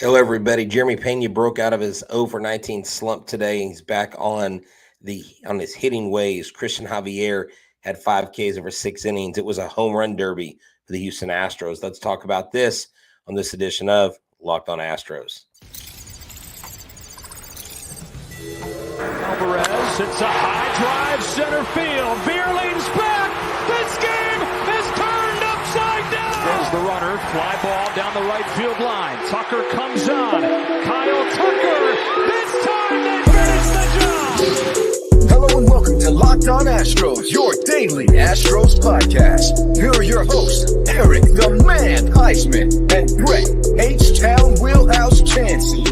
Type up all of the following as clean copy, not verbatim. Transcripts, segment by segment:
Hello, everybody. Jeremy Pena broke out of his 0 for 19 slump today. He's back on his hitting ways. Christian Javier had 5 Ks over 6 innings. It was a home run derby for the Houston Astros. Let's talk about this on this edition of Locked On Astros. Alvarez hits a high drive center field. Beer leans back. This game is turned upside down. There's the runner. Fly ball down the right field line. Tucker comes on. Kyle Tucker. This time they finish the job. Hello and welcome to Locked On Astros, your daily Astros podcast. Here are your hosts, Eric the Man Huysman and Brett Htown Wheelhouse Chancey.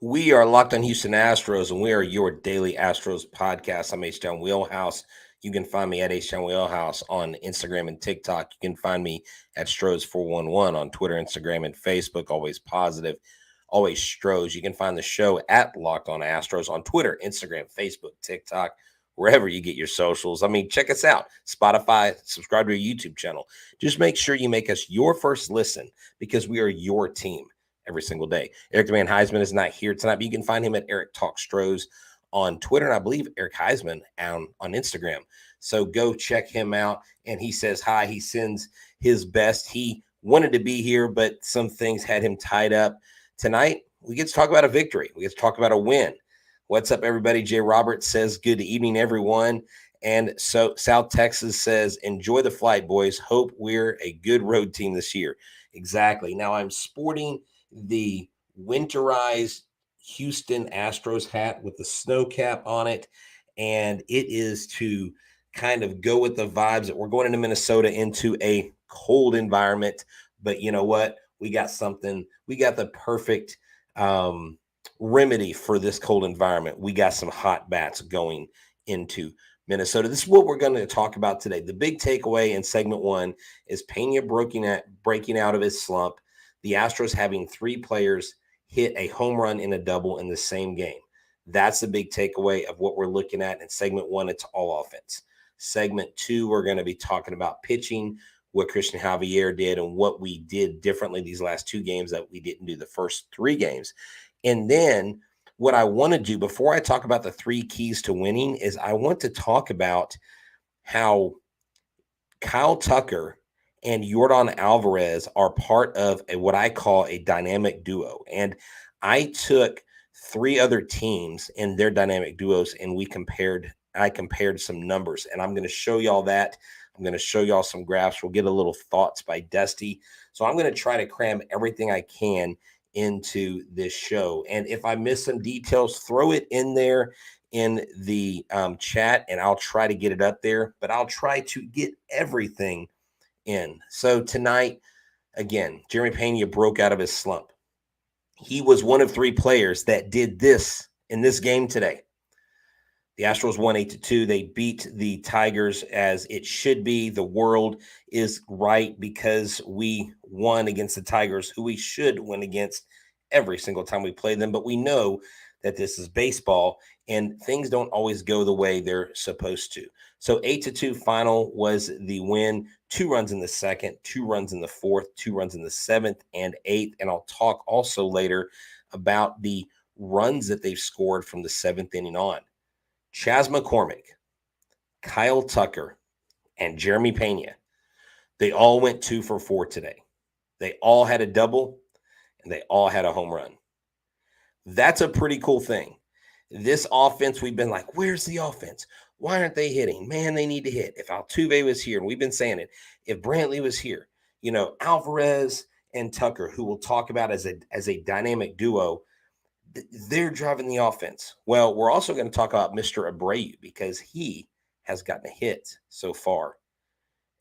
We are Locked On Houston Astros, and we are your daily Astros podcast. I'm Htown Wheelhouse. You can find me at Htown Wheelhouse on Instagram and TikTok. You can find me at Stros411 on Twitter, Instagram, and Facebook. Always positive, always Stros. You can find the show at Locked On Astros on Twitter, Instagram, Facebook, TikTok, wherever you get your socials. I mean, check us out. Spotify, subscribe to our YouTube channel. Just make sure you make us your first listen because we are your team every single day. Eric the Man Huysman is not here tonight, but you can find him at Eric Talk Stros on Twitter, and I believe Eric Huysman on Instagram. So go check him out. And he says hi. He sends his best. He wanted to be here, but some things had him tied up. Tonight, we get to talk about a victory. We get to talk about a win. What's up, everybody? Jay Roberts says, good evening, everyone. And so South Texas says, enjoy the flight, boys. Hope we're a good road team this year. Exactly. Now, I'm sporting the winterized Houston Astros hat with the snow cap on it, and it is to kind of go with the vibes that we're going into Minnesota into a cold environment. But you know what? We got something. We got the perfect remedy for this cold environment. We got some hot bats going into Minnesota. This is what we're going to talk about today. The big takeaway in segment one is Pena breaking out of his slump. The Astros having 3 players hit a home run and a double in the same game. That's the big takeaway of what we're looking at in segment one. It's all offense. Segment 2, we're going to be talking about pitching, what Christian Javier did and what we did differently these last 2 games that we didn't do the first 3 games. And then what I want to do before I talk about the 3 keys to winning is I want to talk about how Kyle Tucker and Yordan Alvarez are part of what I call a dynamic duo. And I took 3 other teams and their dynamic duos, and I compared some numbers. And I'm going to show y'all that. I'm going to show y'all some graphs. We'll get a little thoughts by Dusty. So I'm going to try to cram everything I can into this show. And if I miss some details, throw it in there in the chat, and I'll try to get it up there. But I'll try to get everything in. So tonight, again, Jeremy Pena broke out of his slump. He was one of 3 players that did this in this game today. The Astros won 8-2. They beat the Tigers as it should be. The world is right because we won against the Tigers, who we should win against every single time we play them. But we know that this is baseball and things don't always go the way they're supposed to. So 8-2 final was the win. 2 runs in the second, 2 runs in the fourth, 2 runs in the 7th and 8th. And I'll talk also later about the runs that they've scored from the 7th inning on. Chas McCormick, Kyle Tucker, and Jeremy Pena, they all went 2 for 4 today. They all had a double, and they all had a home run. That's a pretty cool thing. This offense, we've been like, where's the offense? Why aren't they hitting? Man, they need to hit. If Altuve was here, and we've been saying it, if Brantley was here, Alvarez and Tucker, who we'll talk about as a dynamic duo, they're driving the offense. Well, we're also going to talk about Mr. Abreu because he has gotten a hit so far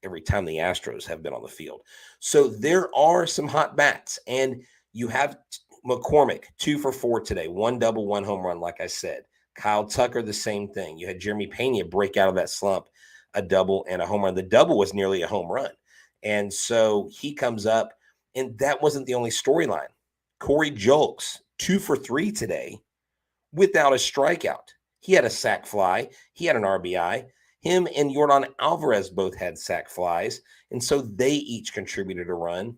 every time the Astros have been on the field. So there are some hot bats, and you have McCormick, 2 for 4 today, 1 double, 1 home run, like I said. Kyle Tucker, the same thing. You had Jeremy Pena break out of that slump, a double and a home run. The double was nearly a home run. And so he comes up, and that wasn't the only storyline. Corey Julks, 2 for 3 today without a strikeout. He had a sac fly. He had an RBI. Him and Yordan Alvarez both had sac flies, and so they each contributed a run.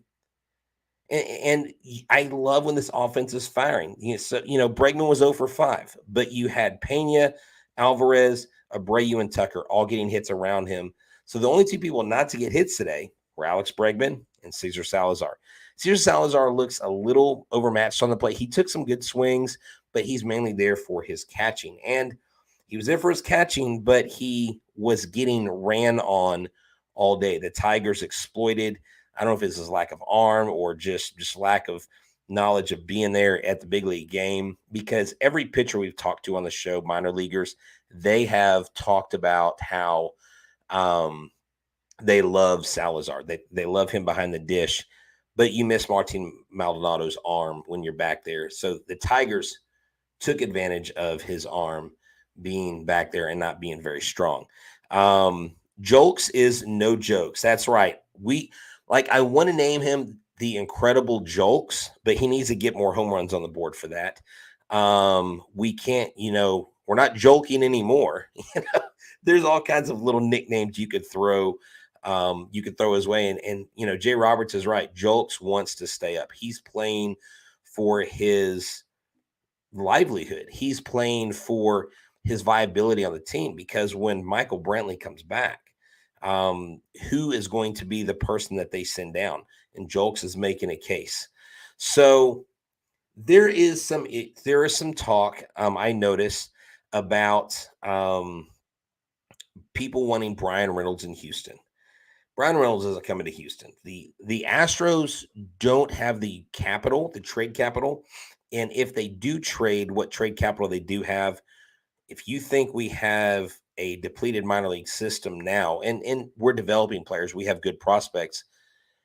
And I love when this offense is firing. So, Bregman was 0 for 5, but you had Pena, Alvarez, Abreu, and Tucker all getting hits around him. So the only two people not to get hits today were Alex Bregman and Cesar Salazar. Cesar Salazar looks a little overmatched on the plate. He took some good swings, but he's mainly there for his catching. And he was there for his catching, but he was getting ran on all day. The Tigers exploited. I don't know if it's his lack of arm or just lack of knowledge of being there at the big league game, because every pitcher we've talked to on the show, minor leaguers, they have talked about how they love Salazar. They love him behind the dish, but you miss Martin Maldonado's arm when you're back there. So the Tigers took advantage of his arm being back there and not being very strong. Jolks is no jokes. That's right. I want to name him the Incredible Jolks, but he needs to get more home runs on the board for that. We can't, we're not joking anymore. There's all kinds of little nicknames you could throw his way. And Jay Roberts is right. Jolks wants to stay up. He's playing for his livelihood. He's playing for his viability on the team, because when Michael Brantley comes back, who is going to be the person that they send down? And Jolks is making a case. So there is some talk I noticed about people wanting Brian Reynolds in Houston. Brian Reynolds isn't coming to Houston. The Astros don't have the capital, the trade capital. And if they do trade what trade capital they do have, if you think we have a depleted minor league system now, and we're developing players, we have good prospects,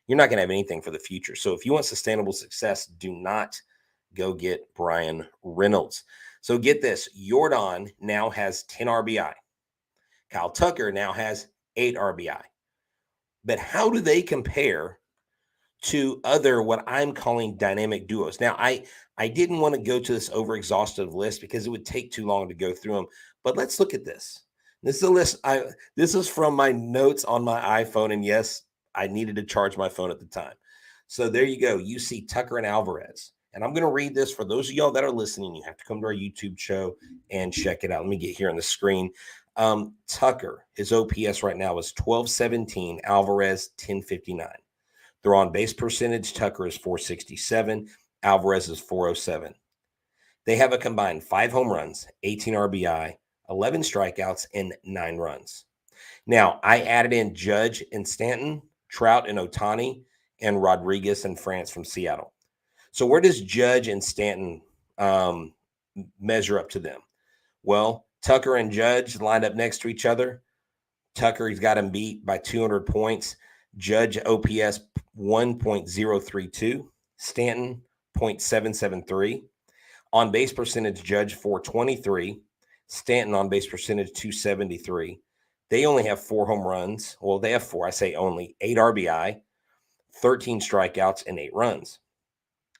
you're not going to have anything for the future. So if you want sustainable success, do not go get Brian Reynolds. So get this, Yordan now has 10 RBI. Kyle Tucker now has 8 RBI. But how do they compare to other, what I'm calling dynamic duos? Now, I didn't want to go to this over-exhaustive list because it would take too long to go through them. But let's look at this. This is a list. This is from my notes on my iPhone. And yes, I needed to charge my phone at the time. So there you go. You see Tucker and Alvarez. And I'm going to read this for those of y'all that are listening. You have to come to our YouTube show and check it out. Let me get here on the screen. Tucker, his OPS right now is 1217. Alvarez, 1059. Their on-base percentage, Tucker is 467. Alvarez is 407. They have a combined 5 home runs, 18 RBI, 11 strikeouts, and 9 runs. Now, I added in Judge and Stanton, Trout and Ohtani, and Rodriguez and France from Seattle. So where does Judge and Stanton measure up to them? Well, Tucker and Judge lined up next to each other. Tucker, he's got him beat by 200 points. Judge OPS 1.032. Stanton 0.773. On base percentage, Judge 423. Stanton on base percentage 273. They only have 4 home runs. Well, they have 4. I say only 8 RBI, 13 strikeouts, and 8 runs.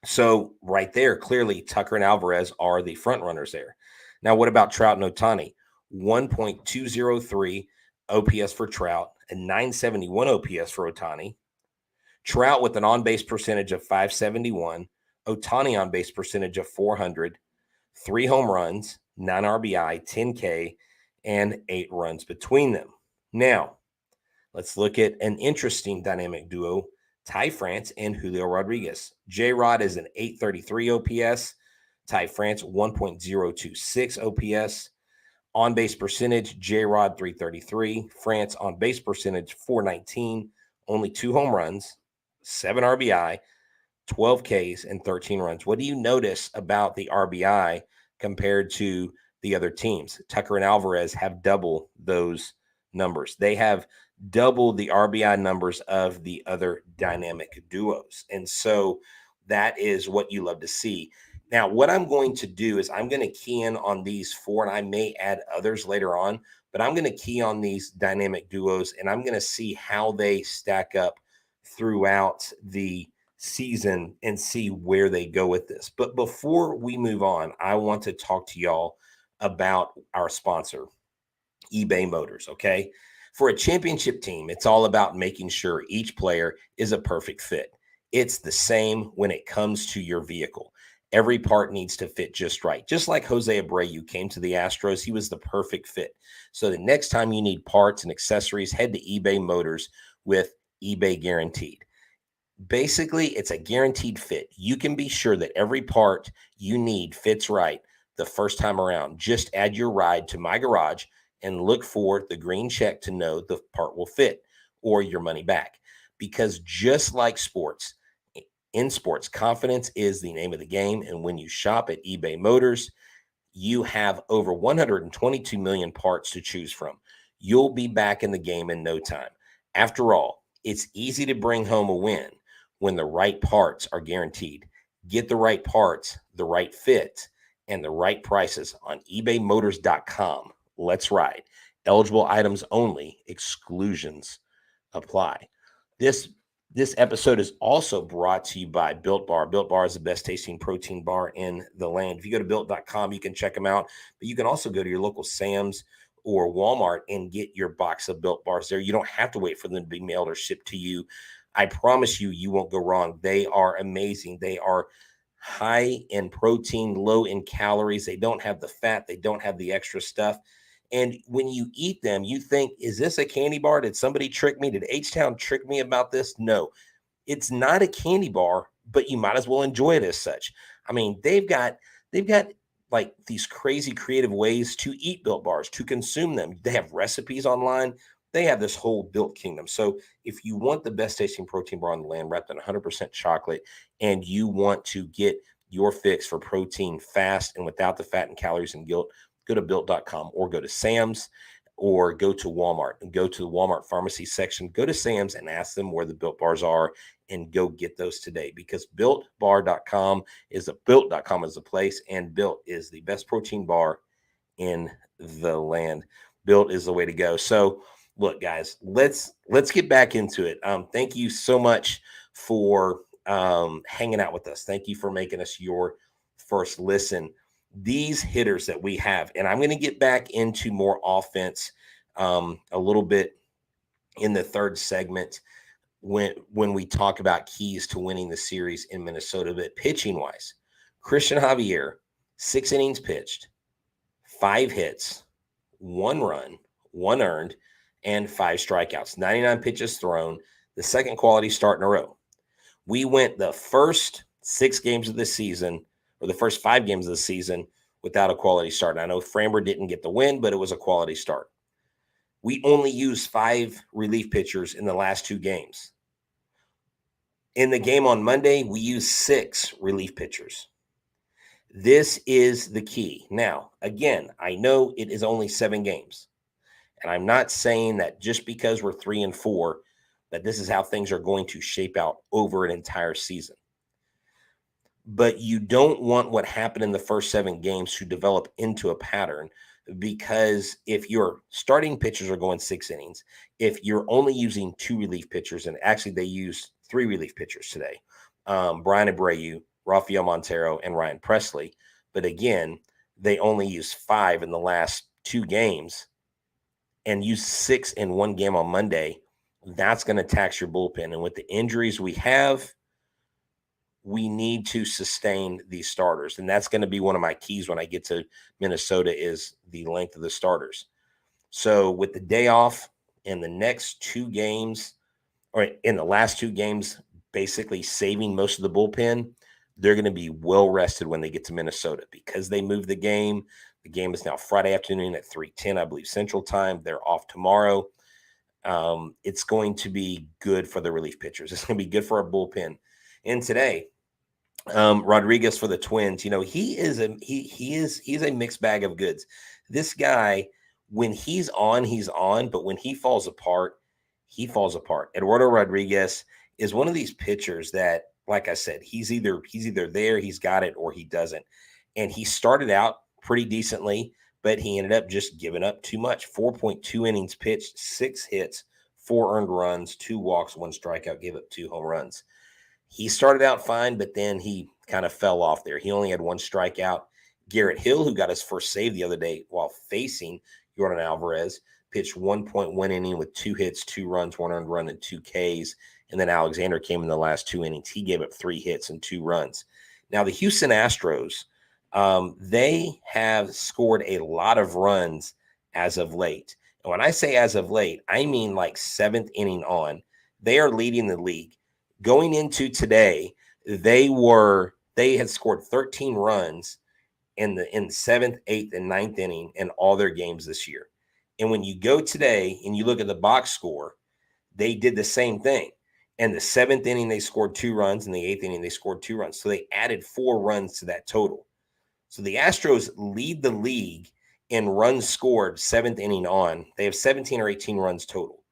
So right there, clearly Tucker and Alvarez are the front runners there. Now, what about Trout and Ohtani? 1.203 OPS for Trout and 971 OPS for Ohtani. Trout with an on-base percentage of 571. Ohtani on-base percentage of 400. 3 home runs, 9 RBI, 10 K, and 8 runs between them. Now, let's look at an interesting dynamic duo, Ty France and Julio Rodriguez. J-Rod is an 833 OPS. Ty France, 1.026 OPS. On-base percentage, J-Rod 333. France on-base percentage 419. Only 2 home runs, 7 RBI, 12 Ks, and 13 runs. What do you notice about the RBI compared to the other teams? Tucker and Alvarez have double those numbers. They have double the RBI numbers of the other dynamic duos. And so that is what you love to see. Now, what I'm going to do is I'm going to key in on these 4, and I may add others later on, but I'm going to key on these dynamic duos, and I'm going to see how they stack up throughout the season and see where they go with this. But before we move on, I want to talk to y'all about our sponsor, eBay Motors, okay? For a championship team, it's all about making sure each player is a perfect fit. It's the same when it comes to your vehicle. Every part needs to fit just right. Just like Jose Abreu came to the Astros, he was the perfect fit. So the next time you need parts and accessories, head to eBay Motors with eBay Guaranteed. Basically, it's a guaranteed fit. You can be sure that every part you need fits right the first time around. Just add your ride to My Garage and look for the green check to know the part will fit or your money back. Because just like sports, in sports, confidence is the name of the game. And when you shop at eBay Motors, you have over 122 million parts to choose from. You'll be back in the game in no time. After all, it's easy to bring home a win when the right parts are guaranteed. Get the right parts, the right fit, and the right prices on ebaymotors.com. Let's ride. Eligible items only. Exclusions apply. This episode is also brought to you by Built Bar. Built Bar is the best tasting protein bar in the land. If you go to built.com, you can check them out. But you can also go to your local Sam's or Walmart and get your box of Built Bars there. You don't have to wait for them to be mailed or shipped to you. I promise you, you won't go wrong. They are amazing. They are high in protein, low in calories. They don't have the fat. They don't have the extra stuff. And when you eat them, you think, is this a candy bar? Did somebody trick me? Did Htown trick me about this? No, it's not a candy bar, but you might as well enjoy it as such. I mean, they've got like these crazy creative ways to eat Built Bars, to consume them. They have recipes online. They have this whole Built kingdom. So if you want the best tasting protein bar on the land, wrapped in 100% chocolate, and you want to get your fix for protein fast and without the fat and calories and guilt, go to built.com or go to Sam's or go to Walmart and go to the Walmart pharmacy section. Go to Sam's and ask them where the Built Bars are and go get those today, because builtbar.com is the place, and Built is the best protein bar in the land. Built is the way to go. So look, guys, let's get back into it. Thank you so much for hanging out with us. Thank you for making us your first listen. These hitters that we have, and I'm going to get back into more offense a little bit in the third segment when we talk about keys to winning the series in Minnesota. But pitching wise, Christian Javier, 6 innings pitched, 5 hits, 1 run, 1 earned, and 5 strikeouts, 99 pitches thrown, the second quality start in a row. We went the first 6 games of the season, or the first 5 games of the season, without a quality start. And I know Framber didn't get the win, but it was a quality start. We only used 5 relief pitchers in the last 2 games. In the game on Monday, we used 6 relief pitchers. This is the key. Now, again, I know it is only 7 games. And I'm not saying that just because we're 3-4, that this is how things are going to shape out over an entire season. But you don't want what happened in the first 7 games to develop into a pattern, because if your starting pitchers are going 6 innings, if you're only using 2 relief pitchers, and actually they used 3 relief pitchers today, Brian Abreu, Rafael Montero, and Ryan Presley. But again, they only used 5 in the last 2 games and used 6 in 1 game on Monday. That's going to tax your bullpen. And with the injuries we have, we need to sustain these starters. And that's going to be one of my keys when I get to Minnesota, is the length of the starters. So with the day off in the next 2 games, or in the last 2 games, basically saving most of the bullpen, they're going to be well rested when they get to Minnesota, because they moved the game. The game is now Friday afternoon at 3:10, I believe, Central Time. They're off tomorrow. It's going to be good for the relief pitchers. It's going to be good for our bullpen. And today, Rodriguez for the Twins, you know, he's a mixed bag of goods. This guy, when he's on, but when he falls apart, he falls apart. Eduardo Rodriguez is one of these pitchers that, like I said, he's either there, he's got it, or he doesn't. And he started out pretty decently, but he ended up just giving up too much. 4.2 innings pitched, 6 hits, 4 earned runs, 2 walks, 1 strikeout, gave up 2 home runs. He started out fine, but then he kind of fell off there. He only had 1 strikeout. Garrett Hill, who got his first save the other day while facing Yordan Alvarez pitched 1.1 inning with 2 hits, 2 runs, 1 earned run, and 2 Ks. And then Alexander came in the last 2 innings. He gave up 3 hits and 2 runs. Now, the Houston Astros, they have scored a lot of runs as of late. And when I say as of late, I mean like 7th inning on. They are leading the league. Going into today, they had scored 13 runs in the 7th, 8th, and 9th inning in all their games this year. And when you go today and you look at the box score, they did the same thing. In the 7th inning, they scored 2 runs. In the 8th inning, they scored 2 runs. So they added 4 runs to that total. So the Astros lead the league in runs scored 7th inning on. They have 17 or 18 runs total.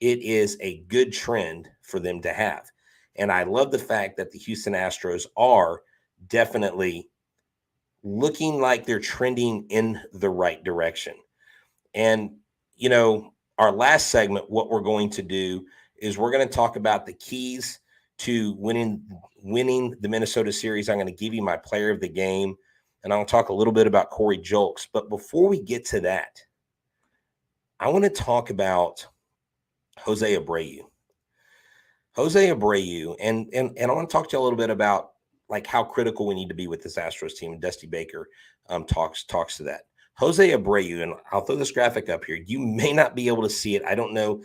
It is a good trend for them to have. And I love the fact that the Houston Astros are definitely looking like they're trending in the right direction. And, you know, our last segment, what we're going to do is we're going to talk about the keys to winning the Minnesota series. I'm going to give you my player of the game, and I'll talk a little bit about Corey Julks. But before we get to that, I want to talk about Jose Abreu. Jose Abreu, and I want to talk to you a little bit about like how critical we need to be with this Astros team. And Dusty Baker talks to that. Jose Abreu, and I'll throw this graphic up here. You may not be able to see it. I don't know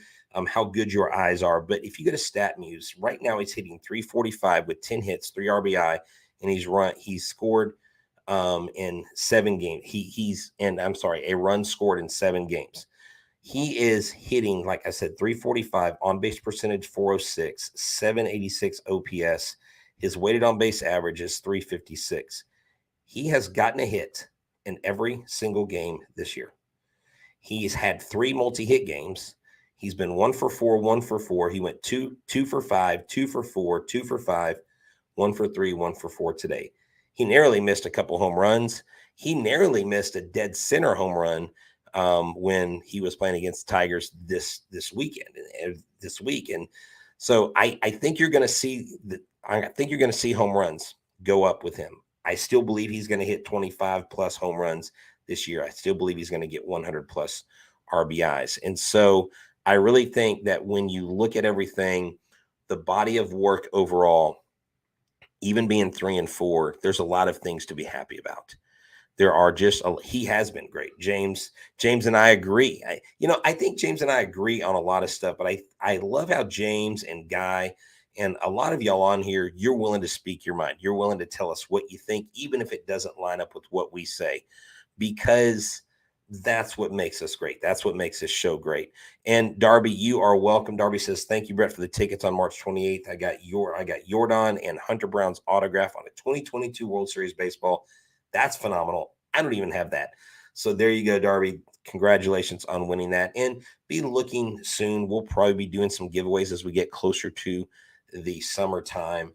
how good your eyes are, but if you go to StatMuse, right now he's hitting 345 with 10 hits, 3 RBI, and he's scored in 7 games. A run scored in 7 games. He is hitting, like I said, 345, on-base percentage 406, 786 OPS. His weighted on-base average is 356. He has gotten a hit in every single game this year. He's had 3 multi-hit games. He's been 1 for 4, 1 for 4. He went 2 for 5, 2 for 4, 2 for 5, 1 for 3, 1 for 4 today. He narrowly missed a couple home runs. He narrowly missed a dead center home run when he was playing against the Tigers this week. And so I think you're going to see home runs go up with him. I still believe he's going to hit 25 plus home runs this year. I still believe he's going to get 100 plus RBIs. And so I really think that when you look at everything, the body of work overall, even being 3 and 4, there's a lot of things to be happy about. There are he has been great. James and I agree. I think James and I agree on a lot of stuff, but I love how James and Guy and a lot of y'all on here, you're willing to speak your mind. You're willing to tell us what you think, even if it doesn't line up with what we say, because that's what makes us great. That's what makes this show great. And Darby, you are welcome. Darby says, thank you, Brett, for the tickets on March 28th. I got Yordan and Hunter Brown's autograph on the 2022 World Series baseball. That's phenomenal. I don't even have that. So there you go, Darby. Congratulations on winning that. And be looking soon. We'll probably be doing some giveaways as we get closer to the summertime,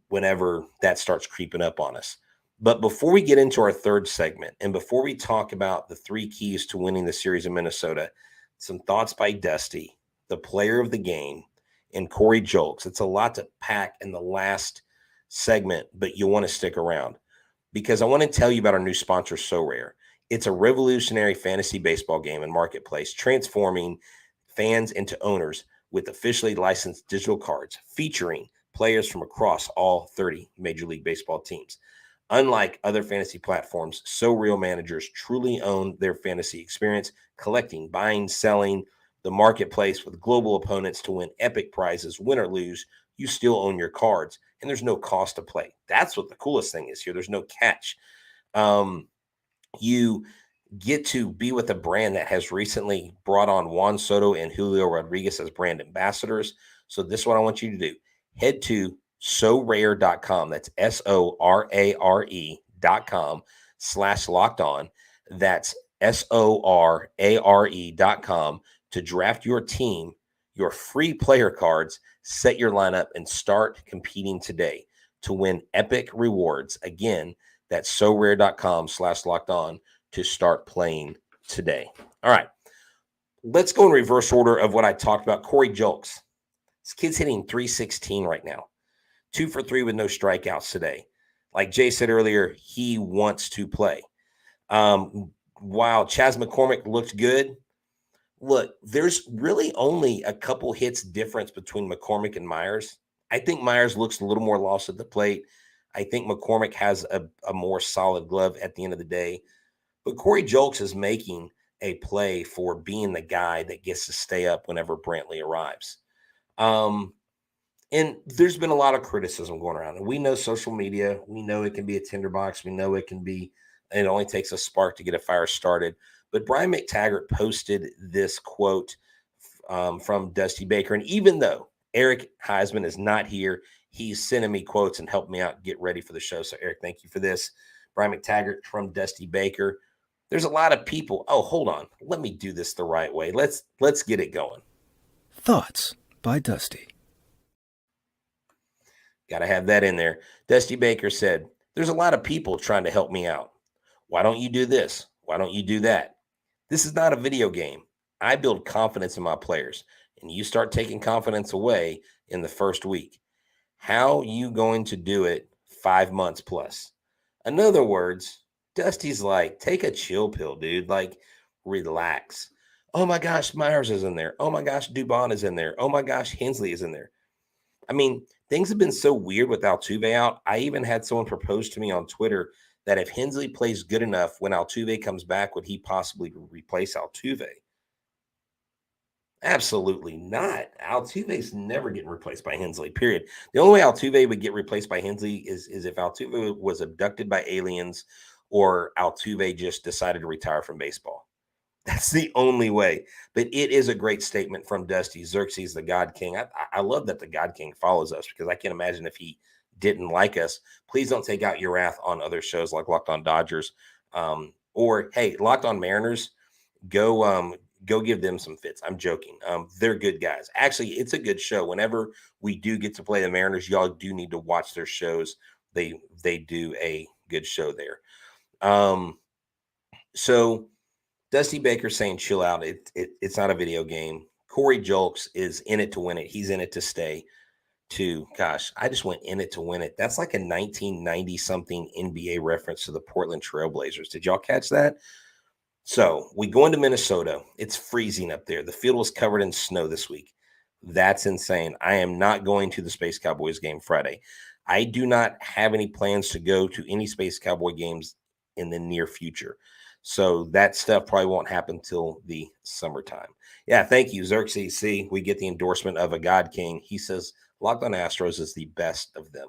whenever that starts creeping up on us. But before we get into our third segment, and before we talk about the 3 keys to winning the series in Minnesota, some thoughts by Dusty, the player of the game, and Corey Julks. It's a lot to pack in the last segment, but you'll want to stick around because I want to tell you about our new sponsor, So Rare. It's a revolutionary fantasy baseball game and marketplace, transforming fans into owners with officially licensed digital cards featuring players from across all 30 Major League Baseball teams. Unlike other fantasy platforms, So Real managers truly own their fantasy experience, collecting, buying, selling, the marketplace with global opponents to win epic prizes. Win or lose, you still own your cards, and there's no cost to play. That's what the coolest thing is here. There's no catch. You get to be with a brand that has recently brought on Juan Soto and Julio Rodriguez as brand ambassadors. So this is what I want you to do. Head to sorare.com. That's SORARE.com/locked-on. That's SORARE.com to draft your team, your free player cards, set your lineup, and start competing today to win epic rewards. Again, that's sorare.com/locked-on to start playing today. All right. Let's go in reverse order of what I talked about. Corey Julks. This kid's hitting 316 right now. 2 for 3 with no strikeouts today. Like Jay said earlier, he wants to play. While Chas McCormick looked good, look, there's really only a couple hits difference between McCormick and Myers. I think Myers looks a little more lost at the plate. I think McCormick has a more solid glove at the end of the day. But Corey Julks is making a play for being the guy that gets to stay up whenever Brantley arrives. And there's been a lot of criticism going around. And we know social media. We know it can be a tinderbox. We know it only takes a spark to get a fire started. But Brian McTaggart posted this quote from Dusty Baker. And even though Eric Huysman is not here, he's sending me quotes and helping me out get ready for the show. So, Eric, thank you for this. Brian McTaggart from Dusty Baker. There's a lot of people. Oh, hold on. Let me do this the right way. Let's get it going. Thoughts by Dusty. Got to have that in there. Dusty Baker said, there's a lot of people trying to help me out. Why don't you do this? Why don't you do that? This is not a video game. I build confidence in my players, and you start taking confidence away in the first week. How you going to do it 5 months plus? In other words, Dusty's like, take a chill pill, dude. Like, relax. Oh my gosh, Myers is in there. Oh my gosh, Dubon is in there. Oh my gosh, Hensley is in there. I mean, things have been so weird with Altuve out. I even had someone propose to me on Twitter that if Hensley plays good enough when Altuve comes back, would he possibly replace Altuve? Absolutely not. Altuve's never getting replaced by Hensley, period. The only way Altuve would get replaced by Hensley is if Altuve was abducted by aliens or Altuve just decided to retire from baseball. That's the only way. But it is a great statement from Dusty. Xerxes, the God King. I love that the God King follows us because I can't imagine if he didn't like us. Please don't take out your wrath on other shows like Locked on Dodgers. Or, hey, Locked on Mariners, go give them some fits. I'm joking. They're good guys. Actually, it's a good show. Whenever we do get to play the Mariners, y'all do need to watch their shows. They do a good show there. So Dusty Baker saying, chill out. It's not a video game. Corey Julks is in it to win it. He's in it to stay. Gosh, I just went in it to win it. That's like a 1990-something NBA reference to the Portland Trailblazers. Did y'all catch that? So we go into Minnesota. It's freezing up there. The field was covered in snow this week. That's insane. I am not going to the Space Cowboys game Friday. I do not have any plans to go to any Space Cowboy games in the near future. So that stuff probably won't happen till the summertime. Yeah, thank you, Xerxes. See, we get the endorsement of a God King. He says Locked on Astros is the best of them.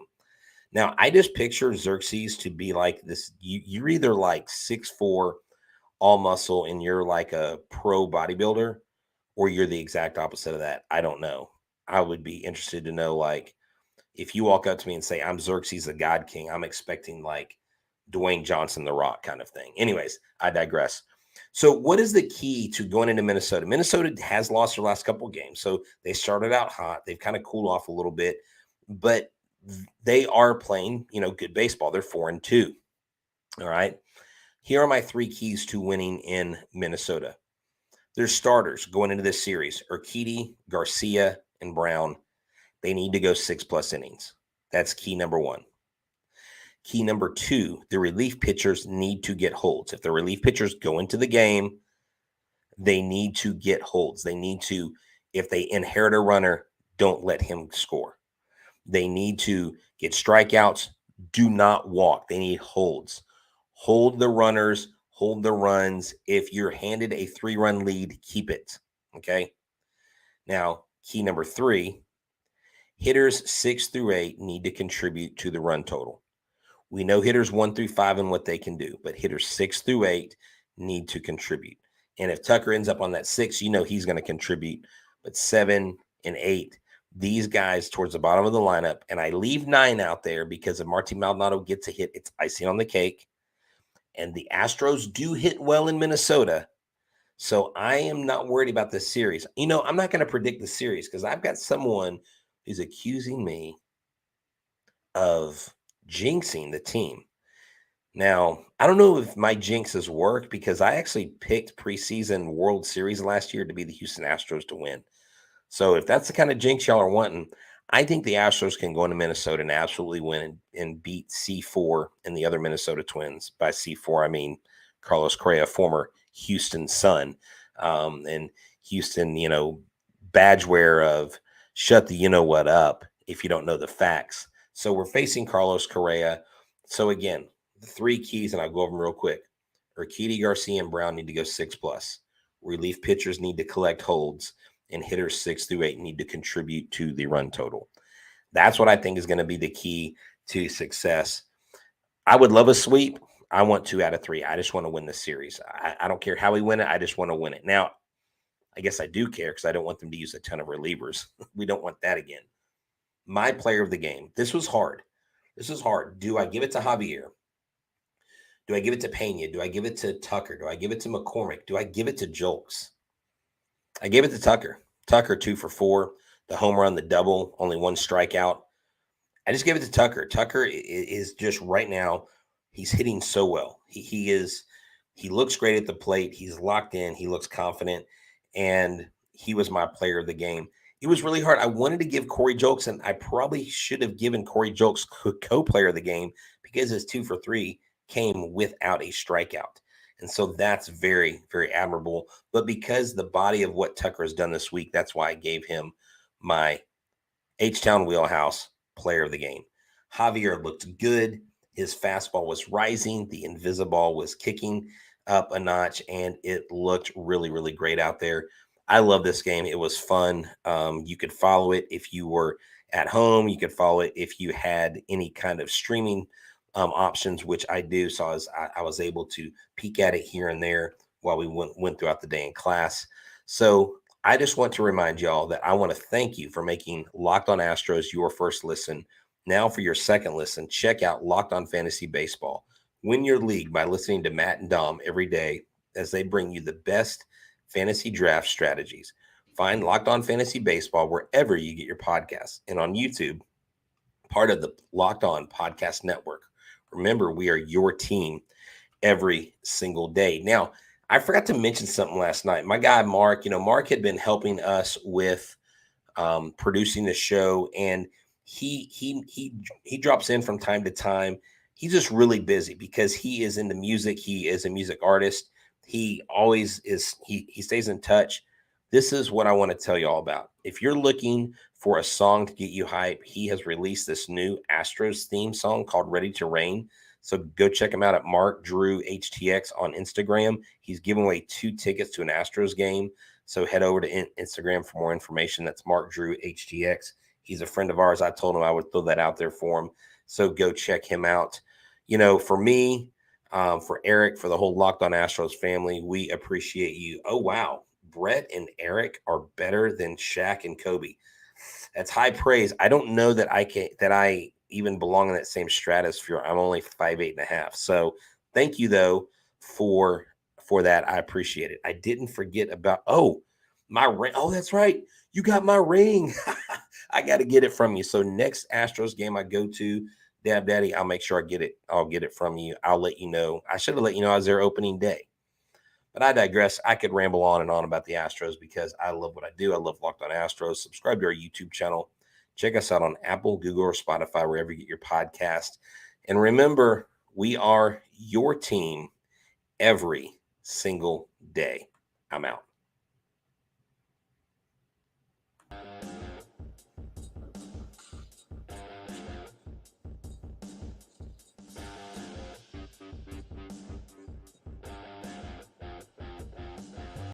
Now, I just picture Xerxes to be like this. You're either like 6'4", all muscle, and you're like a pro bodybuilder, or you're the exact opposite of that. I don't know. I would be interested to know, like, if you walk up to me and say, I'm Xerxes, the God King, I'm expecting like Dwayne Johnson, The Rock kind of thing. Anyways, I digress. So what is the key to going into Minnesota? Minnesota has lost their last couple of games. So they started out hot. They've kind of cooled off a little bit, but they are playing, good baseball. They're 4-2. All right. Here are my 3 keys to winning in Minnesota. Their starters going into this series, Urquidy, Garcia, and Brown. They need to go 6+ innings. That's key number 1. Key number 2, the relief pitchers need to get holds. If the relief pitchers go into the game, they need to get holds. They need to, if they inherit a runner, don't let him score. They need to get strikeouts. Do not walk. They need holds. Hold the runners, hold the runs. If you're handed a 3-run lead, keep it. Okay. Now, key number 3, hitters 6 through 8 need to contribute to the run total. We know hitters 1 through 5 and what they can do, but hitters 6 through 8 need to contribute. And if Tucker ends up on that 6, he's going to contribute. But 7 and 8, these guys towards the bottom of the lineup, and I leave 9 out there because if Martin Maldonado gets a hit, it's icing on the cake. And the Astros do hit well in Minnesota. So I am not worried about this series. I'm not going to predict the series because I've got someone who's accusing me of jinxing the team. Now, I don't know if my jinxes work because I actually picked preseason World Series last year to be the Houston Astros to win. So if that's the kind of jinx y'all are wanting, I think the Astros can go into Minnesota and absolutely win and beat C4 and the other Minnesota Twins. By C4, I mean Carlos Correa, former Houston Sun, and Houston, badge wearer of shut the what up if you don't know the facts. So we're facing Carlos Correa. So again, the 3 keys, and I'll go over them real quick. Urquidy, Garcia, and Brown need to go 6+. Relief pitchers need to collect holds, and hitters 6 through 8 need to contribute to the run total. That's what I think is going to be the key to success. I would love a sweep. I want 2 out of 3. I just want to win this series. I don't care how we win it. I just want to win it. Now, I guess I do care because I don't want them to use a ton of relievers. We don't want that again. My player of the game. This was hard. Do I give it to Javier? Do I give it to Pena? Do I give it to Tucker? Do I give it to McCormick? Do I give it to Jolks? I gave it to Tucker. Tucker 2 for 4. The home run, the double, only 1 strikeout. I just gave it to Tucker. Tucker is just right now, he's hitting so well. He looks great at the plate. He's locked in. He looks confident. And he was my player of the game. It was really hard. I wanted to give Corey Jolks, and I probably should have given Corey Jolks co-player of the game because his 2 for 3 came without a strikeout. And so that's very, very admirable. But because the body of what Tucker has done this week, that's why I gave him my Htown Wheelhouse player of the game. Javier looked good. His fastball was rising. The Invisiball was kicking up a notch, and it looked really, really great out there. I love this game. It was fun. You could follow it if you were at home. You could follow it if you had any kind of streaming options, which I do. So I was able to peek at it here and there while we went throughout the day in class. So I just want to remind y'all that I want to thank you for making Locked On Astros your first listen. Now for your second listen, check out Locked On Fantasy Baseball. Win your league by listening to Matt and Dom every day as they bring you the best fantasy draft strategies. Find Locked On Fantasy Baseball wherever you get your podcasts and on YouTube, part of the Locked On Podcast Network. Remember, we are your team every single day. Now, I forgot to mention something last night. My guy, Mark, Mark had been helping us with producing the show, and he drops in from time to time. He's just really busy because he is into music. He is a music artist. He always is. He stays in touch. This is what I want to tell you all about. If you're looking for a song to get you hype, he has released this new Astros theme song called Ready to Rain. So go check him out at Mark Drew HTX on Instagram. He's giving away 2 tickets to an Astros game. So head over to Instagram for more information. That's Mark Drew HTX. He's a friend of ours. I told him I would throw that out there for him. So go check him out. For me, for Eric, for the whole Locked On Astros family, we appreciate you. Oh, wow. Brett and Eric are better than Shaq and Kobe. That's high praise. I don't know that I even belong in that same stratosphere. I'm only 5'8.5". So thank you though for that. I appreciate it. I didn't forget about my ring. Oh, that's right. You got my ring. I got to get it from you. So next Astros game I go to, Daddy, I'll make sure I get it. I'll get it from you. I'll let you know. I should have let you know I was there opening day. But I digress. I could ramble on and on about the Astros because I love what I do. I love Locked On Astros. Subscribe to our YouTube channel. Check us out on Apple, Google, or Spotify, wherever you get your podcast. And remember, we are your team every single day. I'm out.